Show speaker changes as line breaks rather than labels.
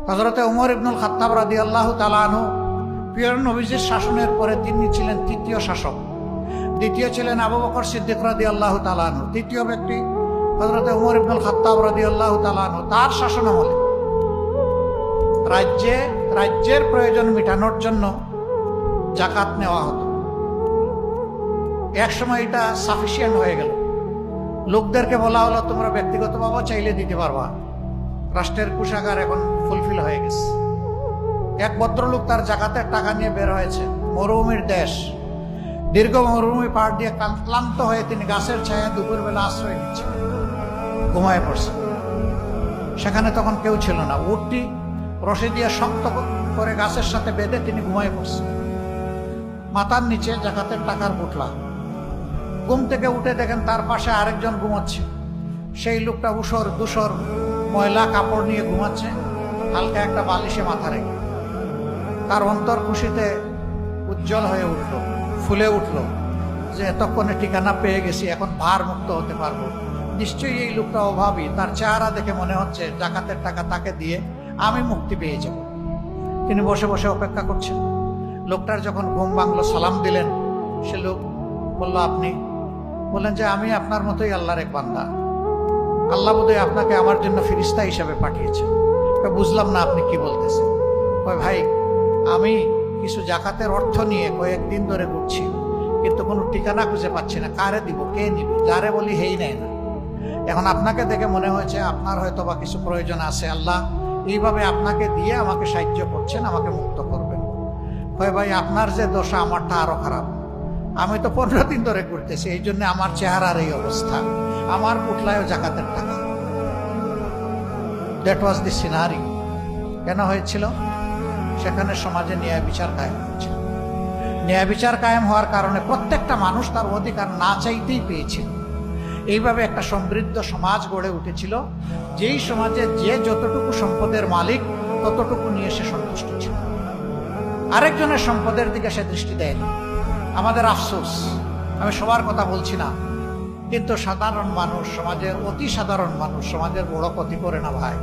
হযরতে ওমর ইবনুল খাত্তাব রাদিয়াল্লাহু তাআলা আনহু প্রিয় নবীজির শাসনের পরে তিনি ছিলেন তৃতীয় শাসক। দ্বিতীয় ছিলেন আবু বকর সিদ্দিক রাদিয়াল্লাহু তাআলা আনহু। তৃতীয় ব্যক্তি হযরতে ওমর ইবনুল খাত্তাব রাদিয়াল্লাহু তাআলা আনহু। তার শাসনামলে রাজ্যের প্রয়োজন মেটানোর জন্য জাকাত নেওয়া হতো। এক সময় এটা সাফিসিয়েন্ট হয়ে গেল। লোকদেরকে বলা হলো তোমরা ব্যক্তিগতভাবে চাইলে দিতে পারবা, রাষ্ট্রের কোষাগার এখন ফুলফিল হয়ে গেছে। এক ভদ্রলোক তার জাকাতের টাকা নিয়ে বের হয়েছে, মরুভূমির দেশ, দীর্ঘ মরুভূমি পাড় দিয়ে ক্লান্ত হয়ে তিনি গাছের ছায়া দুপুরবেলা আশ্রয় নিচ্ছেন, ঘুমায় পড়ছে। সেখানে তখন কেউ ছিল না। উটটি রশি দিয়ে শক্ত করে গাছের সাথে বেঁধে তিনি ঘুমায় পড়ছেন। মাথার নিচে জাকাতের টাকার পুটলা। ঘুম থেকে উঠে দেখেন তার পাশে আরেকজন ঘুমাচ্ছে। সেই লোকটা ধূসর ময়লা কাপড় নিয়ে ঘুমাচ্ছে, হালকা একটা বালিশে মাথা রেখে। তার অন্তর খুশিতে উজ্জ্বল হয়ে উঠল, ফুলে উঠল যে এতক্ষণে ঠিকানা পেয়ে গেছি, এখন ভার মুক্ত হতে পারবো। নিশ্চয়ই এই লোকটা অভাবী, তার চেহারা দেখে মনে হচ্ছে জাকাতের টাকা তাকে দিয়ে আমি মুক্তি পেয়ে যাব। তিনি বসে বসে অপেক্ষা করছেন। লোকটার যখন ঘুম ভাঙলো, সালাম দিলেন। সে লোক বলল, আপনি? বললেন যে আমি আপনার মতোই আল্লাহর এক বান্দা। আল্লাহ বোধহয় আপনাকে আমার জন্য ফিরিস্তা হিসাবে পাঠিয়েছেন। বুঝলাম না আপনি কি বলতেছেন। ভাই, আমি কিছু জাকাতের অর্থ নিয়ে কয়েকদিন ধরে ঘুরছি, কিন্তু কোনো ঠিকানা খুঁজে পাচ্ছি না। কারে দিব, কে নিবে? যারে বলি হেই নেয় না। এখন আপনাকে দেখে মনে হয়েছে আপনার হয়তো বা কিছু প্রয়োজন আছে, আল্লাহ এইভাবে আপনাকে দিয়ে আমাকে সাহায্য করছেন, আমাকে মুক্ত করবেন। ভাই, আপনার যে দশা আমারটা আরো খারাপ। আমি তো 15 দিন ধরে ঘুরতেছি, এই জন্য আমার চেহারার এই অবস্থা। আমার পুটলায়ও জাকাতের টাকা। That was the scenery. কেন হয়েছিল? সেখানে সমাজে ন্যায় বিচার কায়েম হয়েছিল। ন্যায় বিচার কায়েম হওয়ার কারণে প্রত্যেকটা মানুষ তার অধিকার না চাইতেই পেয়েছিল। এইভাবে একটা সমৃদ্ধ সমাজ গড়ে উঠেছিল, যেই সমাজে যে যতটুকু সম্পদের মালিক ততটুকু নিয়ে সে সন্তুষ্ট ছিল, আরেকজনের সম্পদের দিকে সে দৃষ্টি দেয়নি। আমাদের আফসোস, আমি সবার কথা বলছি না, কিন্তু সাধারণ মানুষ, সমাজের অতি সাধারণ মানুষ সমাজের বড় ক্ষতি করে না ভাই।